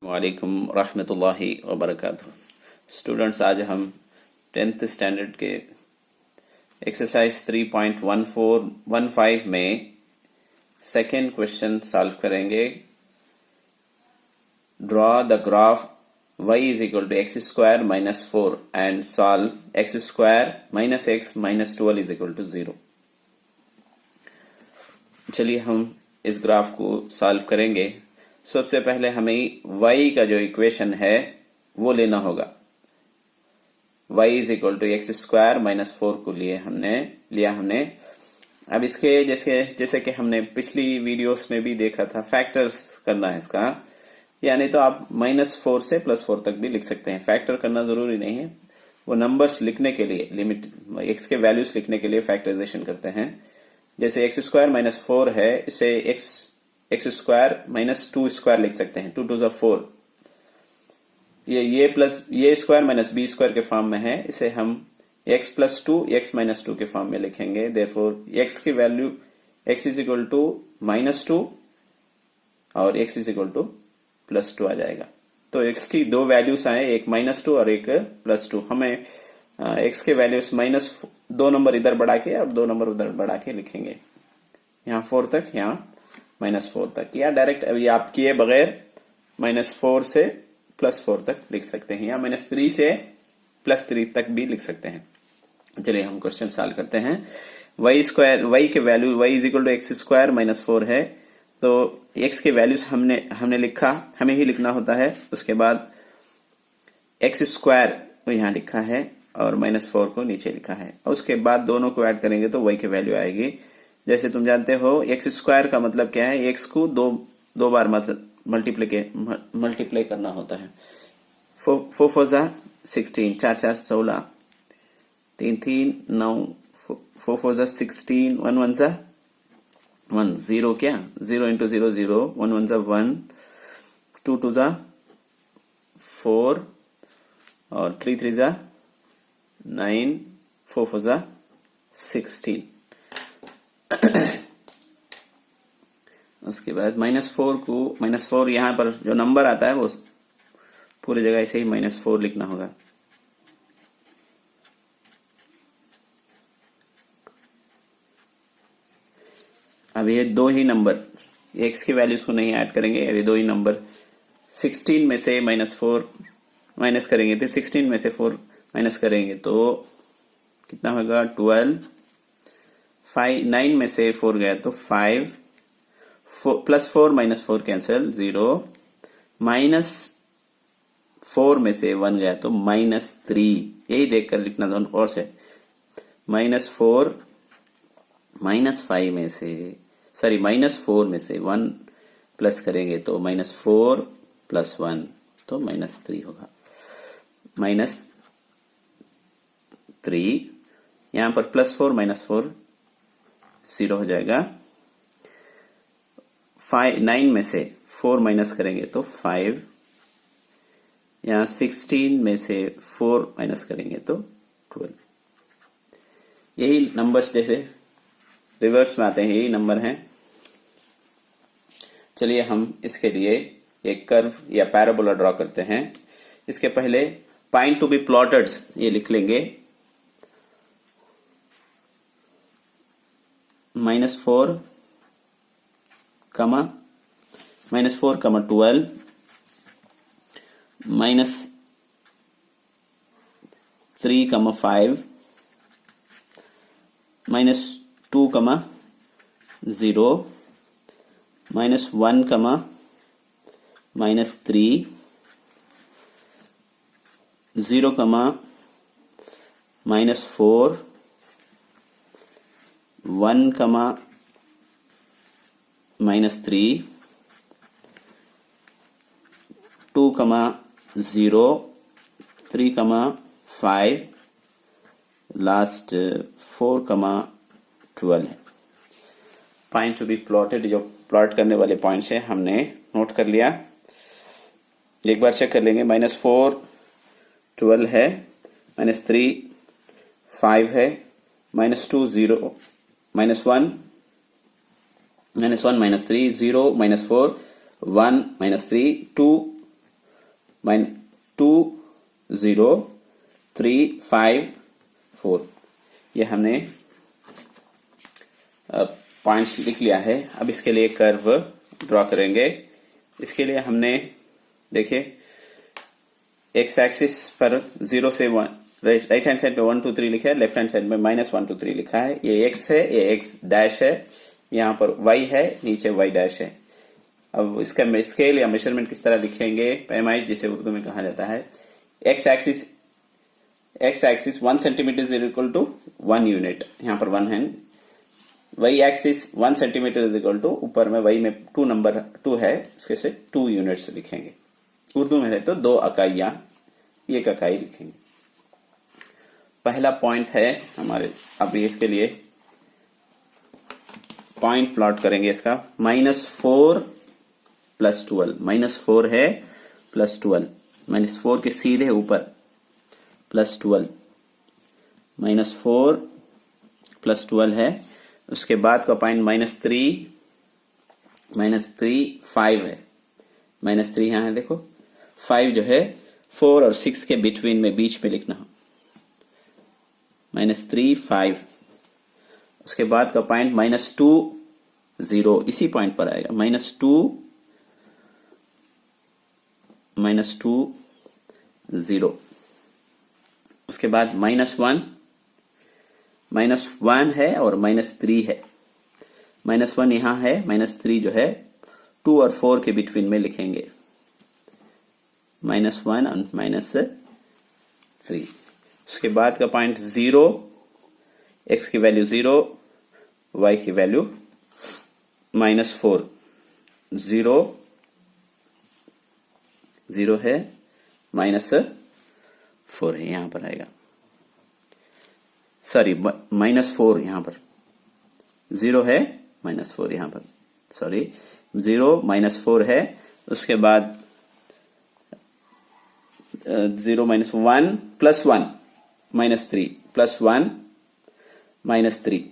वालेकुम रहमतुल्लाहि व बरकातुहू। स्टूडेंट्स, आज हम 10th स्टैंडर्ड के एक्सरसाइज 3.1415 में सेकेंड क्वेश्चन सॉल्व करेंगे। Draw the graph y is equal to X square minus 4 and solve X square minus X minus 12 is equal to 0। चलिए हम इस ग्राफ को सॉल्व करेंगे। सबसे पहले हमें y का जो इक्वेशन है वो लेना होगा। y is equal to X square minus 4 को लिया हमने। अब इसके जैसे कि हमने पिछली वीडियोस में भी देखा था, फैक्टर्स करना है इसका, यानी तो आप -4 से +4 तक भी लिख सकते हैं। फैक्टर करना जरूरी नहीं है, वो नंबर्स लिखने के लिए, लिमिट x के वैल्यूज लिखने के लिए फैक्टराइजेशन करते हैं। जैसे एक्स स्क्वायर माइनस 4 है, इसे एक्स स्क्वायर माइनस 2 स्क्वायर लिख सकते हैं, 2 2 4। ये प्लस ये स्क्वायर माइनस बी स्क्वायर के फॉर्म में है, इसे हम x प्लस 2 x माइनस 2 के फॉर्म में लिखेंगे। देयरफॉर x की value x is equal to -2 और x इज इक्वल टू +2 आ जाएगा। तो x की दो वैल्यूज आए, एक -2 और एक +2। हमें x के वैल्यूज -2 नंबर इधर बढ़ा के, अब 2 नंबर उधर बढ़ा के लिखेंगे, यहाँ 4 तक, यहाँ -4 तक, या डायरेक्ट अभी आप किए बगैर -4 से +4 तक लिख सकते हैं, या -3 से +3 तक भी लिख सकते हैं। चलिए हम क्वेश्चन सॉल्व करते हैं। y के value y is equal to X square minus 4 है, तो x के वैल्यूज हमने लिखा, हमें ही लिखना होता है। उसके बाद एक्स स्क्वायर को यहाँ लिखा है और -4 को नीचे लिखा है, और उसके बाद दोनों को ऐड करेंगे तो y की वैल्यू आएगी। जैसे तुम जानते हो एक्स स्क्वायर का मतलब क्या है, x को दो बार मल्टीप्लाई करना होता है। 4 4 जा 16, 4 4 16, 3 3 9, 4 4 जा 16, 1 1 जा 1, 0 क्या 0 इंटू 0 0, 1 1 जा 1, 2 2 जा 4 और 3 3 जा 9, 4 4 जा 16। उसके बाद -4 यहाँ पर जो नंबर आता है वो पूरी जगह ऐसे ही -4 लिखना होगा। अब ये दो ही नंबर, x की वैल्यूज को नहीं ऐड करेंगे, ये दो ही नंबर 16 में से -4 माइनस करेंगे, तो 16 में से 4 माइनस करेंगे तो कितना होगा 12। 9 में से 4 गया तो 5, +4 -4 कैंसिल 0, -4 में से 1 गया तो -3। यही देखकर लिखना था और से -4 -5 में से -4 में से 1 प्लस करेंगे तो -4 + 1 तो -3 होगा। -3 यहाँ पर +4 -4 0 हो जाएगा। 9 में से 4 माइनस करेंगे तो 5, यहाँ 16 में से 4 माइनस करेंगे तो 12। यही नंबर्स जैसे रिवर्स में आते हैं, यही नंबर हैं। चलिए हम इसके लिए एक कर्व या पैराबोला ड्रॉ करते हैं। इसके पहले पॉइंट टू बी प्लॉटेड ये लिख लेंगे, -4, -4, -12, -3, -5, -2, -0, -1, -3, 0, -4, 1, -3, 2, 0, 3, 5, लास्ट 4, 12 है। पॉइंट टू बी प्लॉटेड, जो प्लॉट करने वाले पॉइंट्स हैं हमने नोट कर लिया। एक बार चेक कर लेंगे, -4 12 है, -3 5 है, -2 0, -1 -1 -3 0 -4 1 -3 2 20354 ये हमने पॉइंट्स लिख लिया है। अब इसके लिए कर्व ड्रॉ करेंगे। इसके लिए हमने देखिए एक्स एक्सिस पर 0 से 1 राइट हैंड साइड पे 1 2 3 लिखा है, लेफ्ट हैंड साइड में -1 2 3 लिखा है। ये एक्स है, ये एक्स डैश है, यहाँ पर वाई है, नीचे वाई डैश है। अब इसका स्केल या मेजरमेंट किस तरह लिखेंगे, पैमाइश जिसे उर्दू में कहा जाता है। X axis 1 centimetre is equal to 1 unit, यहाँ पर 1 है। Y axis 1 centimetre is equal to, ऊपर में वाई में 2 नंबर 2 है, इसके से 2 यूनिट्स लिखेंगे। उर्दू में है तो 2 इकाइयां, 1 इकाई लिखेंगे। पहला पॉइंट है हमारे, अब इसके लिए पॉइंट प्लॉट करेंगे इसका। -4 + 12, -4 है +12, -4 के सीधे ऊपर +12, -4 +12 है। उसके बाद का पॉइंट -3 5 है, -3 यहां है देखो, 5 जो है 4 और 6 के बिटवीन में, बीच में लिखना, -3 5। उसके बाद का पॉइंट -2 0, इसी पॉइंट पर आएगा, -2 0। उसके बाद -1 है और -3 है। -1 यहां है, -3 जो है 2 और 4 के बिटवीन में लिखेंगे, -1 और -3। उसके बाद का पॉइंट 0, x की वैल्यू 0, y की वैल्यू -4, 0 है, -4 है, यहां पर आएगा, सॉरी -4 यहां पर, 0 है, -4 यहां पर, सॉरी 0 -4 है। उसके बाद 0 -1 +1 -3 +1 -3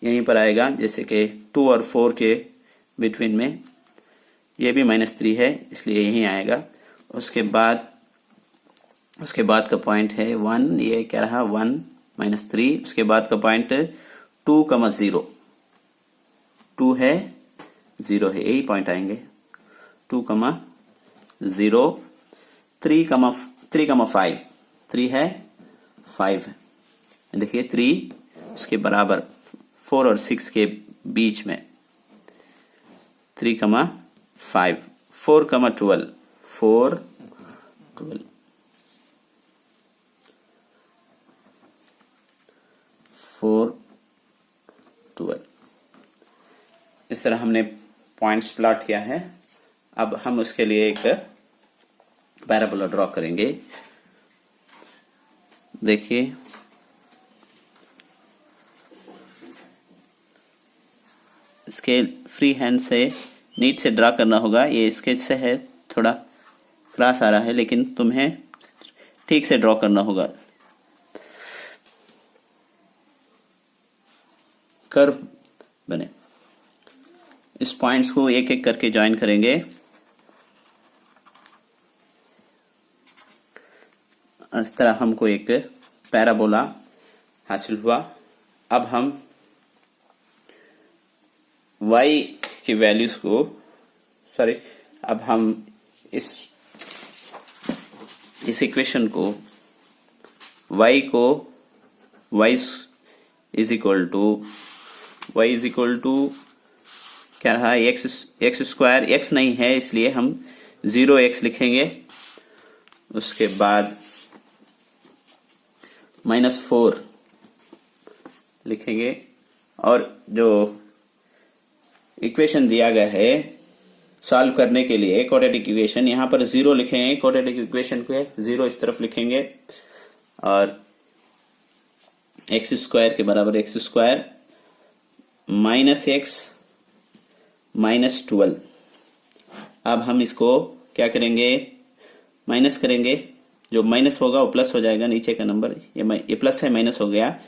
यहीं पर आएगा, जैसे कि 2 और 4 के बिटवीन में, ये भी -3 है इसलिए यहीं आएगा। उसके बाद का पॉइंट है 1, ये क्या रहा 1 -3। उसके बाद का पॉइंट 2, 0, 2 है 0 है, यही पॉइंट आएंगे, 2, 0, 3, 5, 3 है 5 है, देखिए 3 उसके बराबर, 4 और 6 के बीच में, 3, 5, 4, 12, 4, 12, 4, 12। इस तरह हमने पॉइंट्स प्लॉट किया है। अब हम उसके लिए एक पैराबोला ड्रॉ करेंगे। देखिए स्केल फ्री हैंड से नीट से ड्रा करना होगा। ये स्केच से है, थोड़ा क्रॉस आ रहा है, लेकिन तुम्हें ठीक से ड्रॉ करना होगा। कर्व बने, इस पॉइंट्स को एक एक करके ज्वाइन करेंगे। इस तरह हमको एक पैराबोला हासिल हुआ। अब हम y की वैल्यूज को, सॉरी, अब हम इस इक्वेशन को y इज इक्वल टू क्या रहा, एक्स स्क्वायर, x नहीं है इसलिए हम 0x लिखेंगे। उसके बाद -4 लिखेंगे, और जो इक्वेशन दिया गया है सॉल्व करने के लिए, क्वाड्रेटिक इक्वेशन, यहां पर 0 लिखेंगे, क्वाड्रेटिक इक्वेशन को 0 इस तरफ लिखेंगे, और एक्स स्क्वायर के बराबर एक्स स्क्वायर -x -12। अब हम इसको क्या करेंगे, माइनस करेंगे, जो माइनस होगा वो प्लस हो जाएगा, नीचे का नंबर, ये प्लस है माइनस हो गया,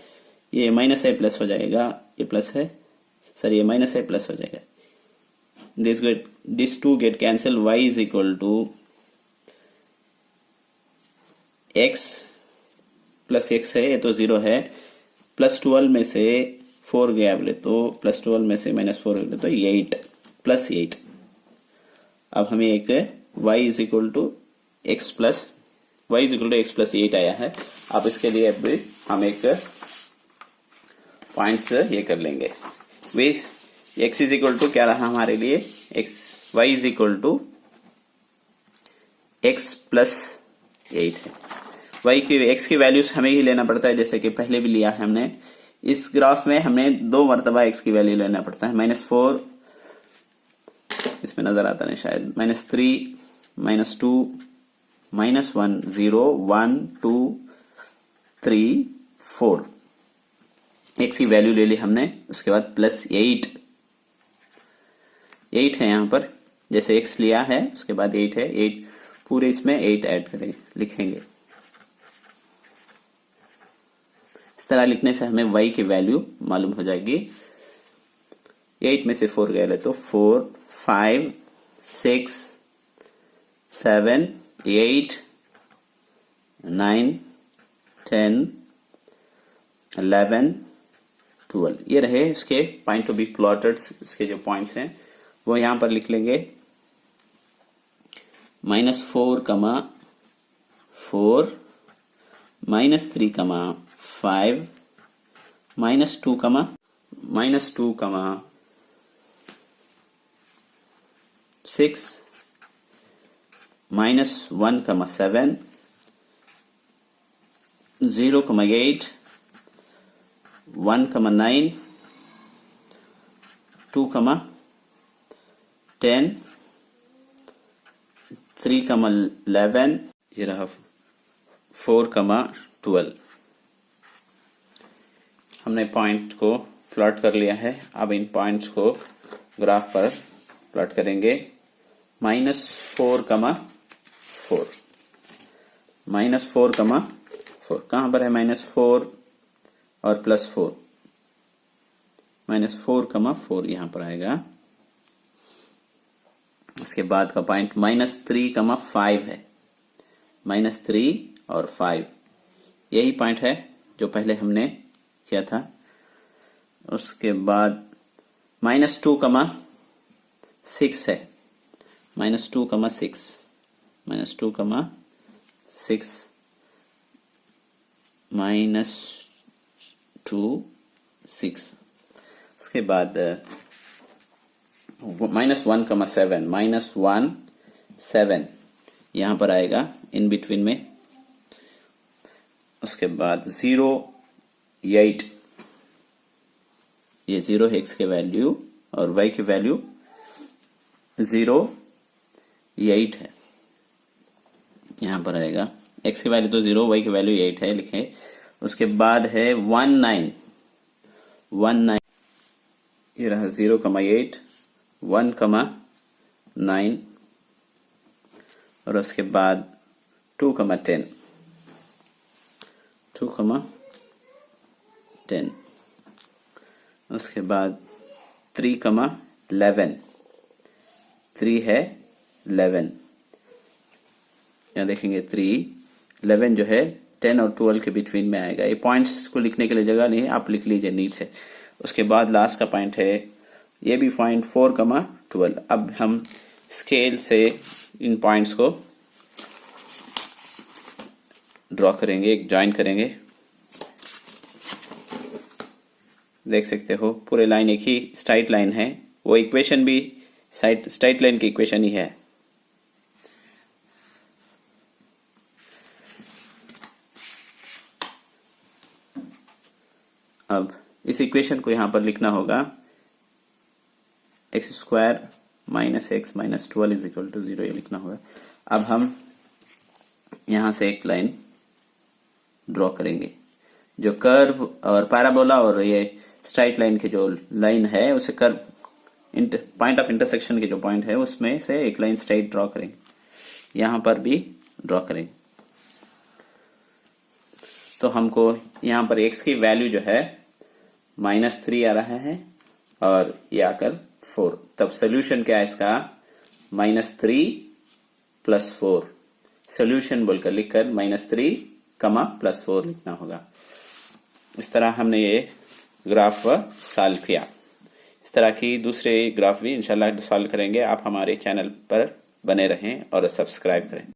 ये माइनस है प्लस हो जाएगा, ये प्लस है, सर ये माइनस है प्लस हो जाएगा, this to get cancel, y is equal to x plus x है, ये तो 0 है, प्लस 12 में से 4 गया बोले तो प्लस 12 में से माइनस 4 बोले तो 8 प्लस 8। अब हमें एक y is equal to X plus 8 आया है। अब इसके लिए अब हम एक पॉइंट्स ये कर लेंगे। x इज इक्वल टू क्या रहा हमारे लिए, y is equal to X plus 8 है। x की वैल्यूज हमें ही लेना पड़ता है, जैसे कि पहले भी लिया है हमने। इस ग्राफ में हमें 2 मरतबा x की वैल्यू लेना पड़ता है। -4 इसमें नजर आता नहीं शायद, -3 -2 -1 0 1 2 3 4 x की वैल्यू ले ली हमने। उसके बाद प्लस 8 है यहाँ पर, जैसे x लिया है उसके बाद 8 है, 8 पूरे इसमें 8 ऐड करेंगे, लिखेंगे। इस तरह लिखने से हमें y की वैल्यू मालूम हो जाएगी। 8 में से 4 गए तो 4 5 6 7 8 9 10 11 12 ये रहे इसके पॉइंट टू बी प्लॉटेड। इसके जो पॉइंट्स हैं वो यहां पर लिख लेंगे। -4, 4 -3, 5 -2, -6 -1, 7 0, 8 1, 9 2, 10 3, 11 ये रहा 4, 12। हमने पॉइंट को प्लॉट कर लिया है। अब इन पॉइंट्स को ग्राफ पर प्लॉट करेंगे। -4, 4 -4, कहां पर है -4 और +4, -4, 4 यहां पर आएगा। उसके बाद का पॉइंट -3, 5 है, -3 और 5 यही पॉइंट है जो पहले हमने किया था। उसके बाद -2, 6 है, -2, 6 -2, 6 -2 6। उसके बाद -1, 7 -1 7 यहां पर आएगा इन बिटवीन में। उसके बाद 0 8 ये 0 है x के वैल्यू और y की वैल्यू 0 8 है, यहां पर आएगा। x की वैल्यू तो 0, y की वैल्यू 8 है, लिखे। उसके बाद है 1 9 ये रहा 0, 8 1, 9 और उसके बाद 2, 10 2, 10। उसके बाद 3, 11 3 है 11, यहाँ देखेंगे 3 11 जो है 10 और 12 के बिटवीन में आएगा। ये पॉइंट्स को लिखने के लिए जगह नहीं है, आप लिख लीजिए नीट से। उसके बाद लास्ट का पॉइंट है ये भी पॉइंट 4, 12। अब हम स्केल से इन पॉइंट्स को ड्रॉ करेंगे, एक ज्वाइन करेंगे। देख सकते हो पूरे लाइन एक ही स्ट्राइट लाइन है, वो इक्वेशन भी स्ट्राइट लाइन की इक्वेशन ही है। अब इस इक्वेशन को यहां पर लिखना होगा x² - x - 12 = 0 ये लिखना होगा। अब हम यहां से एक लाइन ड्रॉ करेंगे जो कर्व और पैराबोला और ये स्ट्राइट लाइन की जो लाइन है उसे कर्व पॉइंट ऑफ इंटरसेक्शन के जो पॉइंट है उसमें से एक लाइन स्ट्राइट ड्रॉ करेंगे, यहां पर भी ड्रॉ करेंगे। तो हमको यहां पर x की वैल्यू जो है -3 आ रहा है और ये आकर 4। तब सोल्यूशन क्या है इसका, -3 + 4। सोल्यूशन बोलकर लिखकर -3, +4 लिखना होगा। इस तरह हमने ये ग्राफ सॉल्व किया। इस तरह की दूसरे ग्राफ भी इंशाल्लाह सॉल्व करेंगे। आप हमारे चैनल पर बने रहें और सब्सक्राइब करें।